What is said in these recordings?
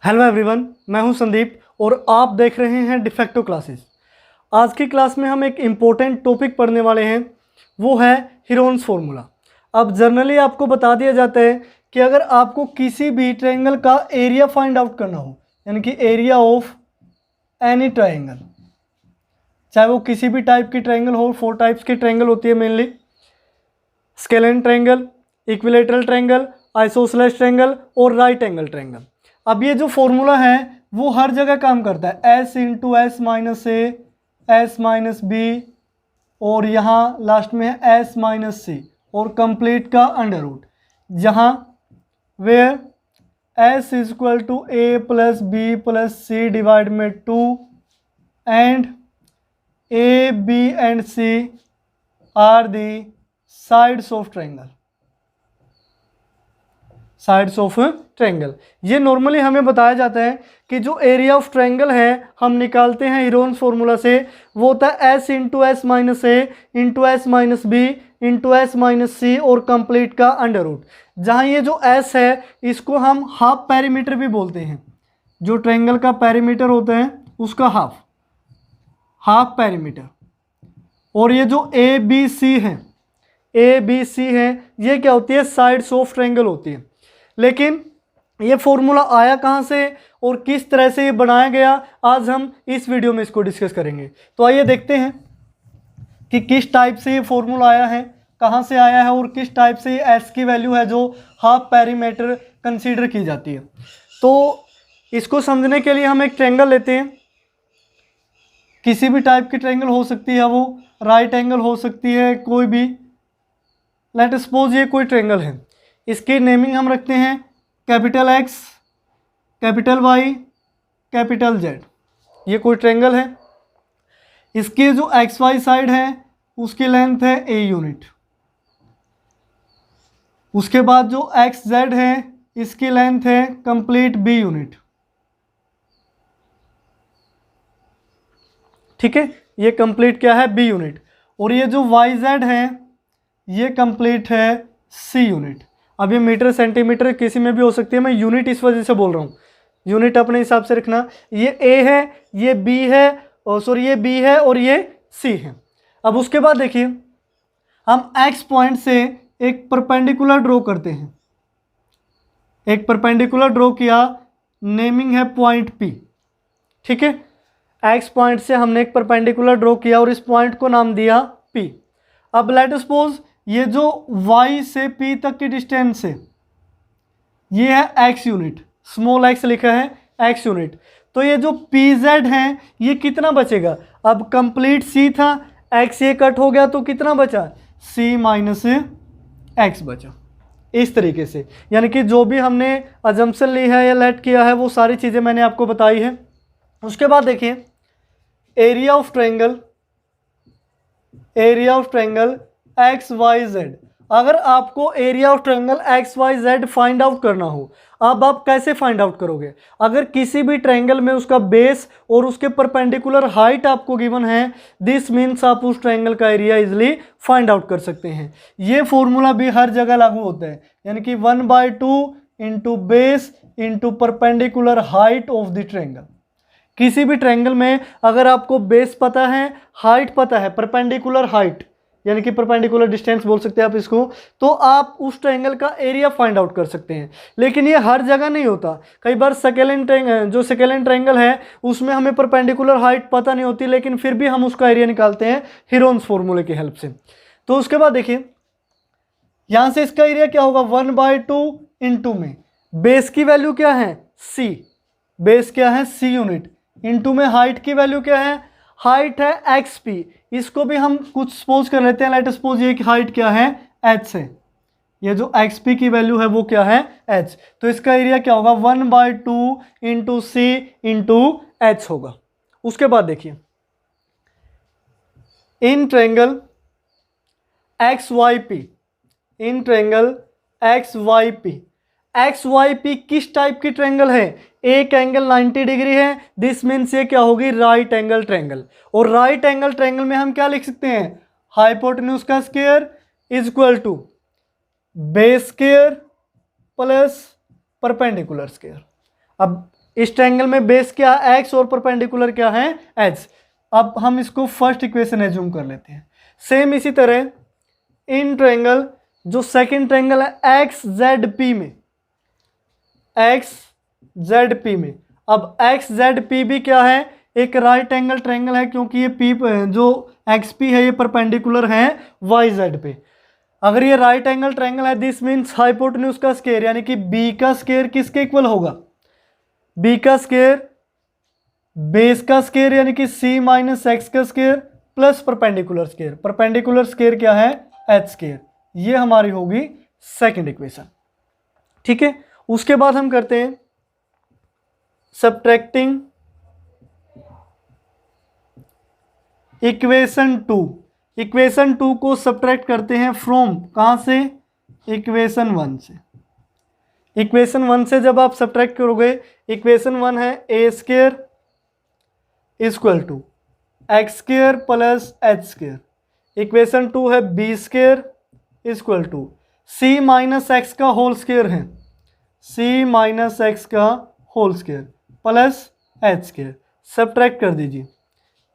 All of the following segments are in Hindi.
हेलो एवरीवन, मैं हूं संदीप और आप देख रहे हैं डिफेक्टो क्लासेस। आज की क्लास में हम एक इम्पोर्टेंट टॉपिक पढ़ने वाले हैं, वो है हीरोन्स फार्मूला। अब जनरली आपको बता दिया जाता है कि अगर आपको किसी भी ट्रायंगल का एरिया फाइंड आउट करना हो, यानी कि एरिया ऑफ एनी ट्रायंगल, चाहे वो किसी भी टाइप की ट्रायंगल हो। 4 टाइप्स की ट्रायंगल होती है mainly: scalene triangle, equilateral triangle, isosceles triangle और राइट एंगल ट्रायंगल। अब ये जो फॉर्मूला है वो हर जगह काम करता है, एस इंटू एस माइनस ए, एस माइनस बी, और यहाँ लास्ट में है एस माइनस सी, और कंप्लीट का अंडर रूट, जहाँ where s is equal to a plus B plus C divide में 2 and a b and c are the sides of triangle. Sides of triangle, ये नॉर्मली हमें बताया जाता है कि जो एरिया ऑफ ट्रायंगल है हम निकालते हैं हीरोन्स फार्मूला से, वो होता है S into S minus A into S minus B into S minus C और कंप्लीट का अंडर रूट। जहाँ ये जो एस है इसको हम हाफ पेरीमीटर भी बोलते हैं। जो ट्रायंगल का पेरीमीटर होता है उसका हाफ पेरीमीटर। और ये जो ए बी सी है ये क्या होती है? साइड्स ऑफ ट्रायंगल होती है। लेकिन ये फॉर्मूला आया कहाँ से और किस तरह से ये बनाया गया, आज हम इस वीडियो में इसको डिस्कस करेंगे। तो आइए देखते हैं कि किस टाइप से ये फॉर्मूला आया है, कहाँ से आया है और किस टाइप से ये एस की वैल्यू है जो हाफ पेरीमीटर कंसीडर की जाती है। तो इसको समझने के लिए हम एक ट्रायंगल लेते हैं। किसी भी टाइप की ट्रायंगल हो सकती है, वो राइट एंगल हो सकती है, कोई भी। लेट सपोज ये कोई ट्रायंगल है, इसकी नेमिंग हम रखते हैं capital X, capital Y, capital Z. ये कोई ट्रायंगल है, इसकी जो एक्स वाई साइड है उसकी लेंथ है ए यूनिट। उसके बाद जो एक्स जेड है इसकी लेंथ है कंप्लीट बी यूनिट। ठीक है, ये कंप्लीट क्या है? B unit. और ये जो वाई जेड है ये कंप्लीट है सी यूनिट। अब ये मीटर सेंटीमीटर किसी में भी हो सकती है, मैं यूनिट इस वजह से बोल रहा हूँ, यूनिट अपने हिसाब से रखना। ये ए है, ये बी है, सॉरी ये बी है और ये सी है। अब उसके बाद देखिए हम एक्स पॉइंट से एक परपेंडिकुलर ड्रॉ करते हैं। एक परपेंडिकुलर ड्रॉ किया, नेमिंग है पॉइंट पी। ठीक है, एक्स पॉइंट से हमने एक परपेंडिकुलर ड्रॉ किया और इस पॉइंट को नाम दिया पी। अब लेट सपोज ये जो y से p तक की डिस्टेंस है ये है x यूनिट, स्मॉल x लिखा है x यूनिट। तो ये जो pz है ये कितना बचेगा? अब कंप्लीट c था, x ये कट हो गया तो कितना बचा? c माइनस x बचा। इस तरीके से, यानी कि जो भी हमने अजम्पशन ली है या लेट किया है वो सारी चीज़ें मैंने आपको बताई है। उसके बाद देखिए area of triangle X Y Z. अगर आपको area of triangle X Y Z find out करना हो, अब आप कैसे फाइंड आउट करोगे? अगर किसी भी ट्रायंगल में उसका बेस और उसके परपेंडिकुलर हाइट आपको गिवन है, दिस मीन्स आप उस ट्रायंगल का एरिया इजिली फाइंड आउट कर सकते हैं। ये फॉर्मूला भी हर जगह लागू होता है, यानी कि 1/2 into base into perpendicular height of the triangle. किसी भी ट्रायंगल में अगर आपको बेस पता है, हाइट पता है, परपेंडिकुलर हाइट यानी कि परपेंडिकुलर डिस्टेंस बोल सकते हैं आप इसको, तो आप उस ट्रायंगल का एरिया फाइंड आउट कर सकते हैं। लेकिन ये हर जगह नहीं होता। कई बार स्केलेन ट्रायंगल है उसमें हमें परपेंडिकुलर हाइट पता नहीं होती, लेकिन फिर भी हम उसका एरिया निकालते हैं हीरोन्स फार्मूले की हेल्प से। तो उसके बाद देखिए यहाँ से इसका एरिया क्या होगा? 1/2 इंटू में बेस की वैल्यू क्या है? सी, बेस क्या है? सी यूनिट, इंटू में हाइट की वैल्यू क्या है? हाइट है एक्स पी। इसको भी हम कुछ सपोज कर लेते हैं, लेट सपोज ये हाइट क्या है? एच है। ये जो एक्स पी की वैल्यू है वो क्या है? एच। तो इसका एरिया क्या होगा? 1/2 इंटू सी इंटू एच होगा। उसके बाद देखिए in triangle X Y P, in triangle X Y P, X Y P किस टाइप की ट्रायंगल है? एक एंगल 90 डिग्री है, दिस मीन्स ये क्या होगी? Right angle triangle. और राइट एंगल ट्रायंगल में हम क्या लिख सकते हैं? हाइपोटेन्यूज का square is equal to base square plus perpendicular square. अब इस ट्रायंगल में बेस क्या है x और परपेंडिकुलर क्या है h। अब हम इसको फर्स्ट इक्वेशन एज्यूम कर लेते हैं। सेम इसी तरह इन ट्रायंगल जो सेकंड ट्रायंगल है एक्स जेड पी में, एक्स जेड पी में, अब एक्स जेड पी भी क्या है, एक राइट एंगल ट्रायंगल है, क्योंकि ये पी जो एक्स पी है ये परपेंडिकुलर है वाई जेड पे। अगर ये राइट एंगल ट्रायंगल है दिस मीन्स हाइपोटेन्यूज का स्क्वायर यानी कि बी का स्क्वायर किसके इक्वल होगा, बी का स्क्वायर बेस का स्क्वायर यानी कि सी माइनस एक्स का square plus perpendicular square, perpendicular square क्या है एच स्क्वायर। ये हमारी होगी सेकंड इक्वेशन। ठीक है, उसके बाद हम करते हैं सब्ट्रैक्टिंग इक्वेशन 2। इक्वेशन 2 को सब्ट्रैक्ट करते हैं फ्रॉम कहां से, इक्वेशन 1 से। इक्वेशन 1 से जब आप सब्ट्रैक्ट करोगे, इक्वेशन 1 है A square equal to X square plus H square, equation 2 है B square equal to C minus X का होल स्क्वायर है, सी माइनस एक्स का whole square plus H square. Subtract कर दीजिए,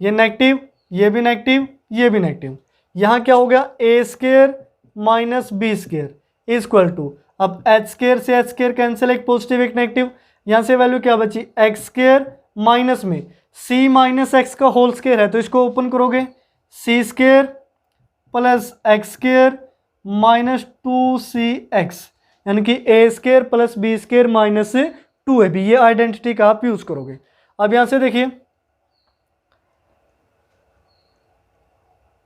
ये नेगेटिव, ये भी नेगेटिव, ये भी नेगेटिव, यहाँ क्या हो गया A square minus B square equal to, अब एच स्क्वायर से एच स्क्वायर कैंसिल, एक पॉजिटिव एक नेगेटिव, यहाँ से वैल्यू क्या बची एक्स स्क्वायर माइनस में सी माइनस एक्स का होल स्क्वायर है तो इसको ओपन करोगे C square plus X square minus 2cx यानी कि A square plus B square minus 2ab, ये आइडेंटिटी का आप यूज करोगे। अब यहां से देखिए,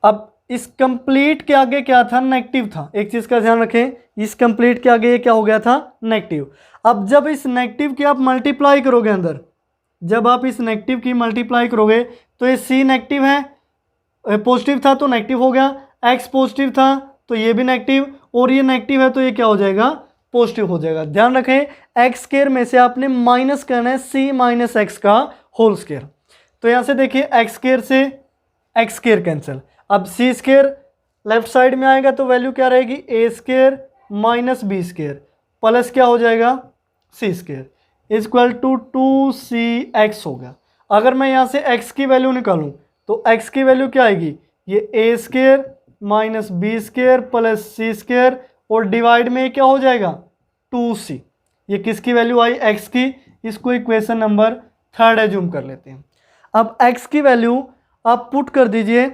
अब इस कंप्लीट के आगे क्या था, नेगेटिव था। एक चीज का ध्यान रखें, इस कंप्लीट के आगे ये क्या हो गया था, नेगेटिव। अब जब इस नेगेटिव की आप मल्टीप्लाई करोगे अंदर, जब आप इस नेगेटिव की मल्टीप्लाई करोगे तो ये सी नेगेटिव है, पॉजिटिव था तो नेगेटिव हो गया, एक्स पॉजिटिव था तो ये भी नेगेटिव, और ये नेगेटिव है तो ये क्या हो जाएगा, पॉजिटिव हो जाएगा। ध्यान रखें एक्स स्क्वायर में से आपने माइनस करना है सी माइनस एक्स का होल स्क्वायर। तो यहाँ से देखिए एक्स स्क्वायर से एक्स स्क्वायर कैंसिल, अब सी स्क्वायर लेफ्ट साइड में आएगा तो वैल्यू क्या रहेगी A square minus B square plus क्या हो जाएगा सी स्क्वायर इक्वल टू 2cx हो गया। अगर मैं यहाँ से x की वैल्यू निकालूं तो x की वैल्यू क्या आएगी, ये A square minus B square plus C square और डिवाइड में क्या हो जाएगा 2c। ये किसकी वैल्यू आई x की, इसको इक्वेशन नंबर 3 एज्यूम कर लेते हैं। अब x की वैल्यू आप पुट कर दीजिए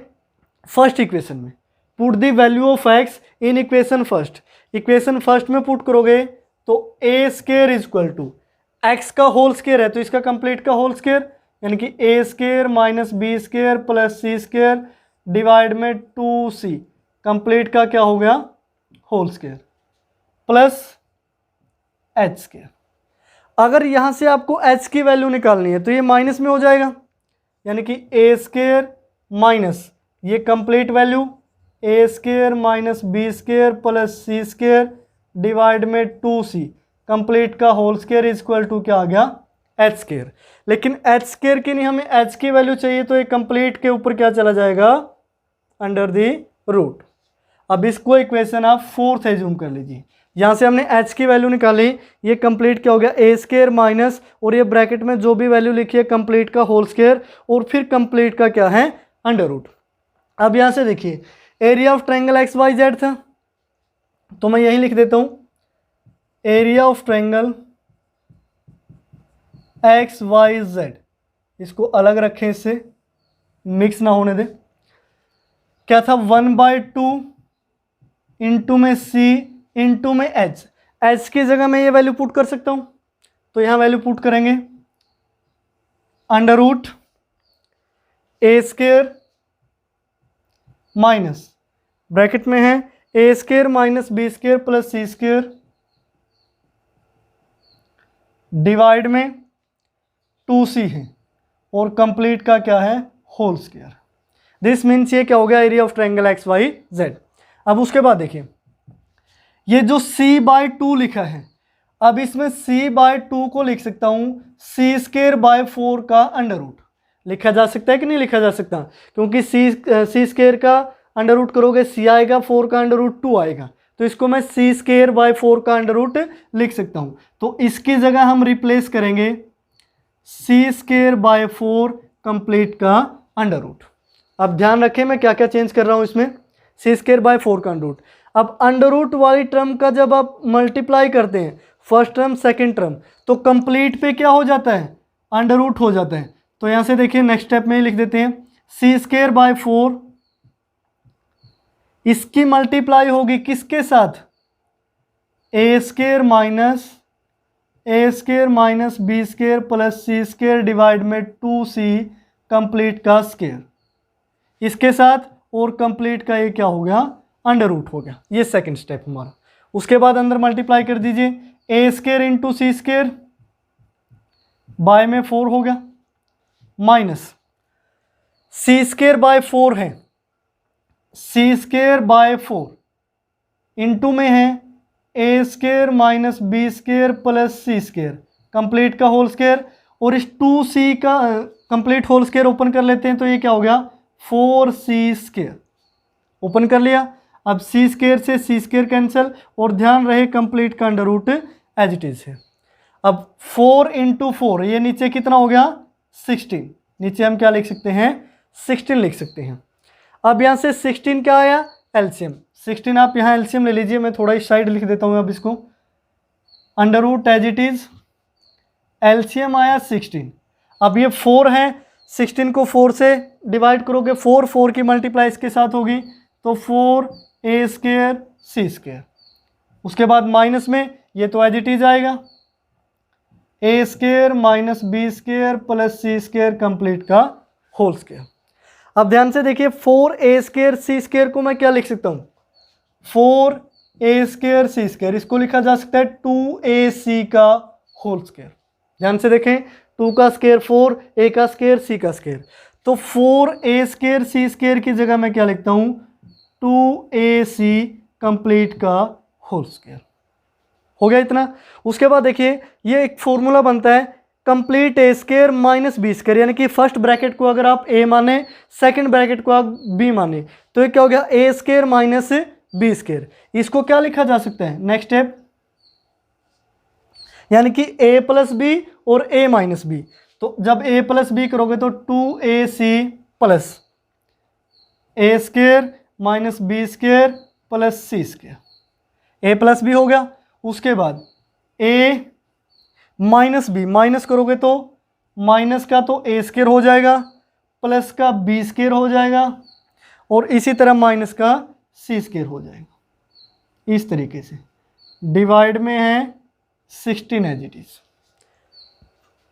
फर्स्ट इक्वेशन में, put the value of x in equation first. Equation first में पुट करोगे तो A square equal to X का होल स्क्वायर है तो इसका कंप्लीट का होल स्क्वायर यानी कि A square minus B square plus C square divide में 2c, कंप्लीट का क्या हो गया whole square plus H square. अगर यहां से आपको h की वैल्यू निकालनी है तो ये माइनस में हो जाएगा यानी कि ए स्क्वायर माइनस ये complete value A square minus B square plus C square divide में 2c, कंप्लीट का होल स्क्वायर इक्वल टू क्या आ गया एच स्क्वायर। लेकिन एच स्क्वायर की नहीं, हमें एच की वैल्यू चाहिए तो ये कंप्लीट के ऊपर क्या चला जाएगा अंडर द रूट। अब इसको इक्वेशन आप फोर्थ एज्यूम कर लीजिए, यहाँ से हमने h की वैल्यू निकाली, ये कंप्लीट क्या हो गया ए स्क्वायर माइनस और ये ब्रैकेट में जो भी वैल्यू लिखी है कंप्लीट का होल स्क्वायर और फिर कंप्लीट का क्या है अंडर रूट। अब यहाँ से देखिए area of triangle X Y Z था तो मैं यही लिख देता हूँ area of triangle X Y Z, इसको अलग रखें, इससे मिक्स ना होने दें। क्या था 1/2 इंटू में सी इंटू में एच, एच की जगह मैं ये वैल्यू पुट कर सकता हूं तो यहां वैल्यू पुट करेंगे under root A square minus bracket में है A square minus B square plus C square divide में 2c है और कंप्लीट का क्या है होल स्क्वायर। दिस मीन्स ये क्या हो गया area of triangle X Y Z. अब उसके बाद देखिए ये जो c/2 लिखा है, अब इसमें c/2 को लिख सकता हूं c²/4 का अंडर रूट। लिखा जा सकता है कि नहीं लिखा जा सकता, क्योंकि c² का अंडर रूट करोगे c आएगा, 4 का अंडर रूट 2 आएगा, तो इसको मैं c²/4 का अंडर रूट लिख सकता हूं। तो इसकी जगह हम रिप्लेस करेंगे सी स्केयर बाय 4 कंप्लीट का अंडर रूट। अब ध्यान रखें मैं क्या क्या चेंज कर रहा हूँ इसमें, सी स्केयर बाय 4 का अंडर रूट। अब अंडर रूट वाली टर्म का जब आप मल्टीप्लाई करते हैं फर्स्ट टर्म सेकंड टर्म, तो कंप्लीट पे क्या हो जाता है, अंडर रूट हो जाता है। तो यहाँ से देखिए नेक्स्ट स्टेप में ही लिख देते हैं, सी स्केयर बाय 4, इसकी मल्टीप्लाई होगी किसके साथ, A square minus B square plus C square divide में 2c कंप्लीट का स्केयर, इसके साथ, और कंप्लीट का ये क्या हो गया, अंडर रूट हो गया। ये सेकंड स्टेप हमारा। उसके बाद अंदर मल्टीप्लाई कर दीजिए, A square into C square by में 4 हो गया, माइनस सी स्केयर बाय 4 है, सी स्केयर बाय 4 इंटू में है A square minus B square plus C square complete का होल स्केयर, और इस 2c का कंप्लीट होल स्केयर ओपन कर लेते हैं, तो ये क्या हो गया 4c स्केयर, ओपन कर लिया। अब सी स्केयर से सी स्केयर कैंसिल, और ध्यान रहे कंप्लीट का under root as it is है। अब 4 इंटू 4, ये नीचे कितना हो गया 16, नीचे हम क्या लिख सकते हैं 16 लिख सकते हैं। अब यहाँ से 16 क्या आया, एलसीएम 16, आप यहाँ एलसीएम ले लीजिए, मैं थोड़ा इस साइड लिख देता हूँ अब इसको, under root as it is, LCM आया 16। अब ये 4 है, 16 को 4 से डिवाइड करोगे, 4 की मल्टीप्लाई इसके साथ होगी, तो 4a स्केयर सी स्केयर, उसके बाद माइनस में ये तो एज इट इज आएगा, A square minus B square plus C square complete का होल स्केयर। अब ध्यान से देखिए 4a स्केयर सी स्केयर को मैं क्या लिख सकता हूँ, 4a स्केयर सी स्केयर, इसको लिखा जा सकता है 2ac का होल स्केयर। ध्यान से देखें, 2 का स्केयर 4, a का स्केयर c का स्केयर, तो 4a स्केयर सी स्केयर की जगह मैं क्या लिखता हूँ 2ac कंप्लीट का होल स्केयर। हो गया इतना। उसके बाद देखिए ये एक फॉर्मूला बनता है कंप्लीट ए स्केयर माइनस बी स्केयर, यानी कि फर्स्ट ब्रैकेट को अगर आप ए माने, सेकंड ब्रैकेट को आप बी माने, तो ये क्या हो गया A square minus B square. इसको क्या लिखा जा सकता है, नेक्स्ट स्टेप, यानी कि a प्लस बी और a माइनस बी, तो जब a प्लस बी करोगे तो 2ac plus A square minus B square plus C square, a plus B हो गया। उसके बाद a माइनस बी, माइनस करोगे तो माइनस का तो a स्केयर हो जाएगा प्लस का b स्केयर हो जाएगा, और इसी तरह माइनस का c स्केयर हो जाएगा। इस तरीके से डिवाइड में है 16 एज इट इज।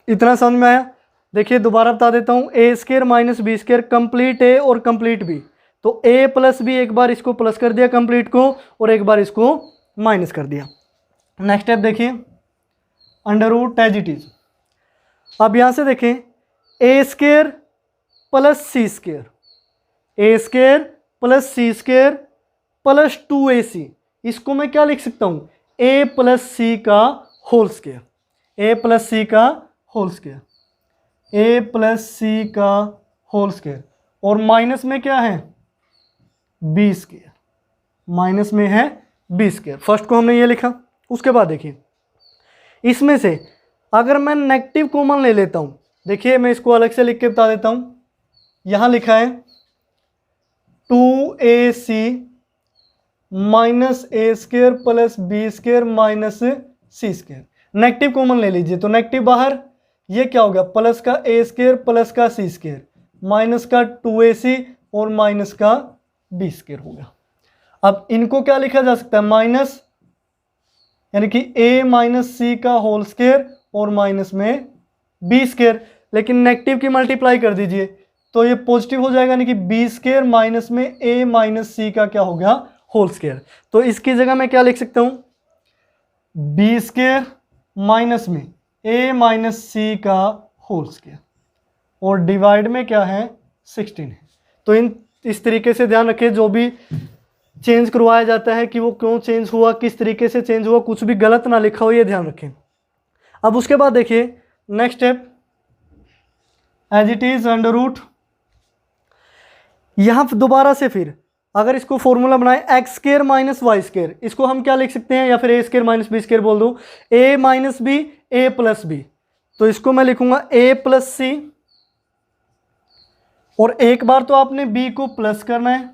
इतना समझ में आया। देखिए दोबारा बता देता हूँ, A square minus B square complete A और कंप्लीट बी, तो a प्लस बी एक बार इसको प्लस कर दिया कंप्लीट को, और एक बार इसको माइनस कर दिया। नेक्स्ट स्टेप देखिए, under root as it is. अब यहाँ से देखें A square plus C square, A square plus C square plus 2ac, इसको मैं क्या लिख सकता हूँ a प्लस सी का होल स्केयर, a प्लस सी का होल स्केयर, a प्लस सी का होल स्केयर, और माइनस में क्या है b स्केयर, माइनस में है b स्केयर। फर्स्ट को हमने ये लिखा। उसके बाद देखिए इसमें से अगर मैं नेगेटिव कॉमन ले लेता हूँ, देखिए मैं इसको अलग से लिख के बता देता हूँ, यहाँ लिखा है 2ac minus A square plus B square minus C square, negative common ले लीजिए, तो नेगेटिव बाहर, ये क्या हो गया प्लस का ए स्केयर प्लस का सी स्केयर माइनस का 2ac और माइनस का बी स्केयर हो गया। अब इनको क्या लिखा जा सकता है माइनस, यानी कि a माइनस सी का होल स्केयर और माइनस में b स्केयर, लेकिन नेगेटिव की मल्टीप्लाई कर दीजिए तो ये पॉजिटिव हो जाएगा, यानी कि b स्केयर माइनस में a माइनस सी का क्या हो गया होल स्केयर। तो इसकी जगह मैं क्या लिख सकता हूँ b स्केयर माइनस में a माइनस सी का होल स्केयर, और डिवाइड में क्या है 16 है। तो इस तरीके से ध्यान रखें, जो भी चेंज करवाया जाता है कि वो क्यों चेंज हुआ, किस तरीके से चेंज हुआ, कुछ भी गलत ना लिखा हो, ये ध्यान रखें। अब उसके बाद देखिए next step, as it is under root, यहाँ दोबारा से फिर अगर इसको फॉर्मूला बनाए X square minus Y square, इसको हम क्या लिख सकते हैं, या फिर A square minus B square बोल दो, A minus B A plus B, तो इसको मैं लिखूंगा a प्लस सी, और एक बार तो आपने b को प्लस करना है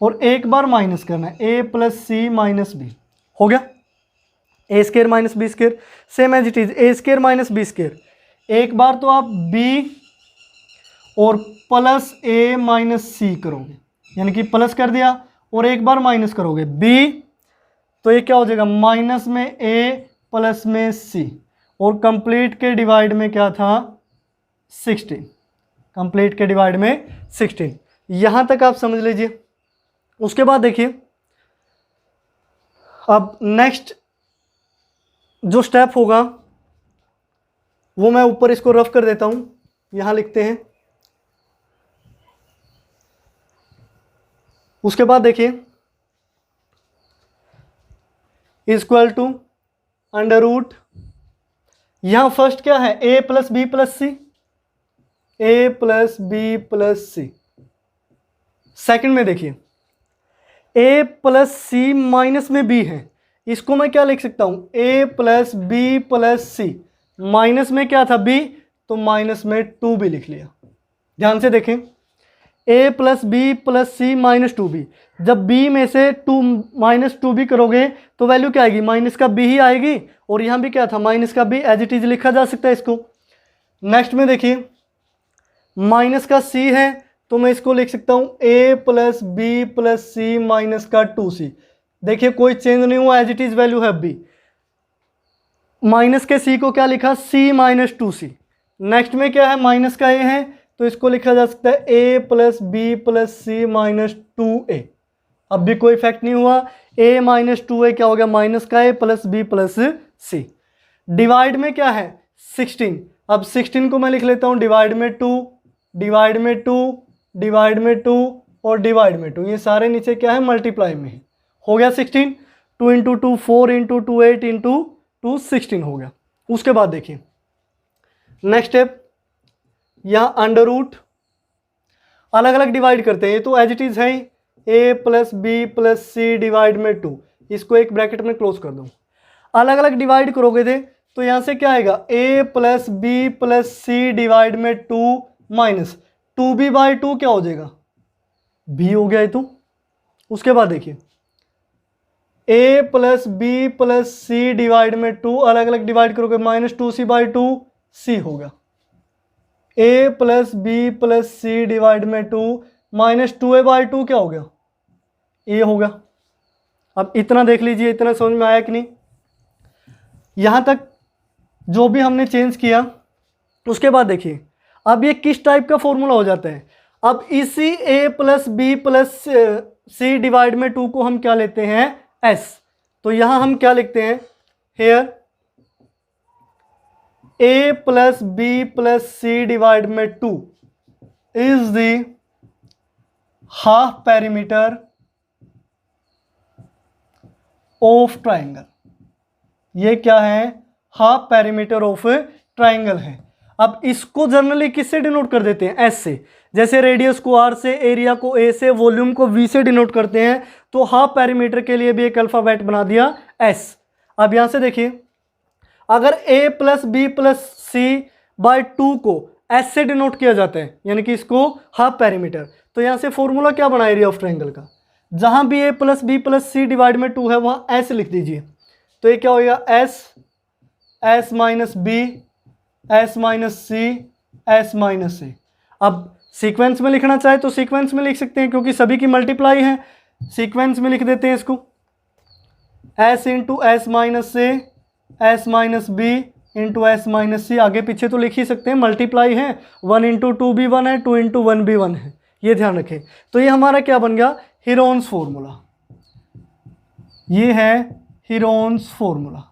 और एक बार माइनस करना है, a plus C minus B. हो गया, A square minus B square, same as it is A square minus B square. एक बार तो आप b और प्लस a माइनस सी करोगे, यानी कि प्लस कर दिया और एक बार माइनस करोगे b, तो ये क्या हो जाएगा माइनस में a प्लस में c, और कंप्लीट के डिवाइड में क्या था 16, कंप्लीट के डिवाइड में 16। यहाँ तक आप समझ लीजिए। उसके बाद देखिए, अब नेक्स्ट जो स्टेप होगा वो मैं ऊपर इसको रफ कर देता हूँ, यहाँ लिखते हैं। उसके बाद देखिए इक्वल टू अंडर रूट, यहाँ फर्स्ट क्या है a plus B plus C, a plus B plus C. Second में देखिए a प्लस सी माइनस में b है, इसको मैं क्या लिख सकता हूँ a plus B plus C, minus में क्या था b, तो माइनस में 2b लिख लिया। ध्यान से देखें, a plus B plus C minus 2b, जब b में से 2 माइनस 2b करोगे तो वैल्यू क्या आएगी, माइनस का b ही आएगी, और यहाँ भी क्या था माइनस का b, एज इट इज लिखा जा सकता है इसको। नेक्स्ट में देखिए माइनस का c है, तो मैं इसको लिख सकता हूँ a plus B plus C minus का 2c। देखिए कोई चेंज नहीं हुआ, एज इट इज वैल्यू है b। माइनस के c को क्या लिखा c माइनस 2c। नेक्स्ट में क्या है माइनस का a है, तो इसको लिखा जा सकता है a plus B plus C minus 2a। अब भी कोई इफेक्ट नहीं हुआ, a माइनस 2a क्या हो गया माइनस का a plus B plus C. Divide में क्या है 16, अब 16 को मैं लिख लेता हूँ डिवाइड में 2, डिवाइड में 2, डिवाइड में 2 और डिवाइड में 2, ये सारे नीचे क्या है मल्टीप्लाई में है। हो गया 16, 2 इंटू 2 4 इंटू 2 8 इंटू 2 16 हो गया। उसके बाद देखिए नेक्स्ट स्टेप, यहाँ अंडर रूट अलग अलग डिवाइड करते हैं, ये तो एज इट इज है ही, a plus B plus C divide में 2, इसको एक ब्रैकेट में क्लोज कर दो। अलग अलग डिवाइड करोगे थे तो यहाँ से क्या आएगा a plus B plus C divide में 2 माइनस 2b बाई 2 क्या हो जाएगा b हो गया ये तो। उसके बाद देखिए a plus B plus C divide में 2, अलग अलग डिवाइड करोगे माइनस 2c बाई 2 c होगा। a plus B plus C divide में 2 माइनस 2a बाई 2 क्या हो गया a होगा। अब इतना देख लीजिए, इतना समझ में आया कि नहीं। यहाँ तक जो भी हमने चेंज किया, उसके बाद देखिए अब ये किस टाइप का फॉर्मूला हो जाता है। अब इसी a plus B plus C divide में 2 को हम क्या लेते हैं s, तो यहाँ हम क्या लिखते हैं here a plus B plus C divide में 2 is the half perimeter of triangle. ये क्या है हाफ पेरीमीटर ऑफ ट्राइंगल है। अब इसको जनरली किससे डिनोट कर देते हैं एस से, जैसे रेडियस को आर से, एरिया को ए से, वॉल्यूम को वी से डिनोट करते हैं, तो हाफ पेरीमीटर के लिए भी एक अल्फाबेट बना दिया एस। अब यहां से देखिए अगर a plus B plus C by 2 को एस से डिनोट किया जाता है, यानी कि इसको हाफ पेरीमीटर, तो यहां से फॉर्मूला क्या बना एरिया ऑफ ट्राइंगल का, जहां भी a plus B plus C divide में 2 है वहां s लिख दीजिए। तो ये क्या होगा s minus B, s minus C, s minus C. अब सीक्वेंस में लिखना चाहे तो सीक्वेंस में लिख सकते हैं, क्योंकि सभी की मल्टीप्लाई है, सीक्वेंस में लिख देते हैं इसको s इंटू एस माइनस से, s minus B into S minus C. आगे पीछे तो लिख ही सकते हैं, मल्टीप्लाई है, 1 इंटू 2 भी 1 है, 2 इंटू 1 भी 1 है, ये ध्यान रखें। तो ये हमारा क्या बन गया हीरोन्स फॉर्मूला, ये है हीरोन्स फॉर्मूला।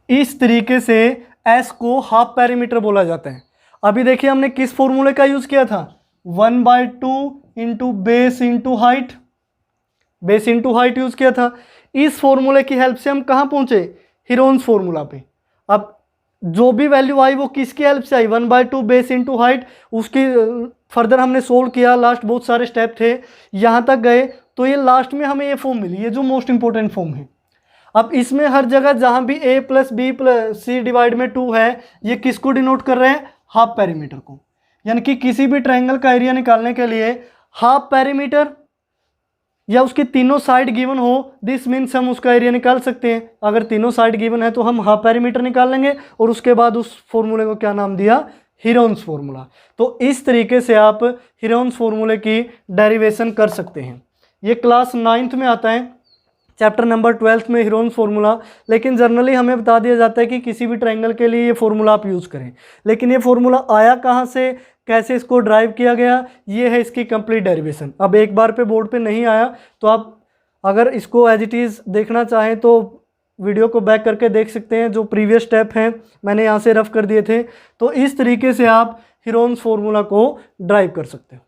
इस तरीके से s को हाफ पेरीमीटर बोला जाता है। अभी देखिए हमने किस फॉर्मूले का यूज किया था, 1/2 into base into height, base into height use किया था। इस फॉर्मूले की हेल्प से हम कहाँ पहुंचे हीरोन्स फॉर्मूला पे। अब जो भी वैल्यू आई वो किसकी हेल्प से आई 1/2 बेस इंटू हाइट, उसकी फर्दर हमने सोल्व किया, लास्ट बहुत सारे स्टेप थे, यहाँ तक गए तो ये लास्ट में हमें ये फॉर्म मिली, ये जो मोस्ट इंपॉर्टेंट फॉर्म है। अब इसमें हर जगह जहाँ भी a plus B plus C divide में 2 है, ये किसको डिनोट कर रहे हैं? हाफ पेरीमीटर को। यानी कि किसी भी ट्रायंगल का एरिया निकालने के लिए हाफ पेरीमीटर या उसकी तीनों साइड गिवन हो, दिस मीन्स हम उसका एरिया निकाल सकते हैं। अगर तीनों साइड गिवन है तो हम हाफ पेरीमीटर निकाल लेंगे और उसके बाद उस फॉर्मूले को क्या नाम दिया? Heron's formula. तो इस तरीके से आप हीरोन्स फॉर्मूले की डेरिवेशन कर सकते हैं। ये क्लास 9th में आता है, चैप्टर नंबर 12 में हीरोन्स फॉर्मूला। लेकिन जनरली हमें बता दिया जाता है कि किसी भी ट्रायंगल के लिए ये फॉर्मूला आप यूज़ करें। लेकिन ये फॉर्मूला आया कहाँ से, कैसे इसको ड्राइव किया गया, ये है इसकी कंप्लीट डेरिवेशन। अब एक बार पे बोर्ड पे नहीं आया तो आप अगर इसको एज इट इज़ देखना चाहें तो वीडियो को बैक करके देख सकते हैं। जो प्रीवियस स्टेप हैं मैंने यहाँ से रफ कर दिए थे। तो इस तरीके से आप हीरोन्स फॉर्मूला को ड्राइव कर सकते हैं।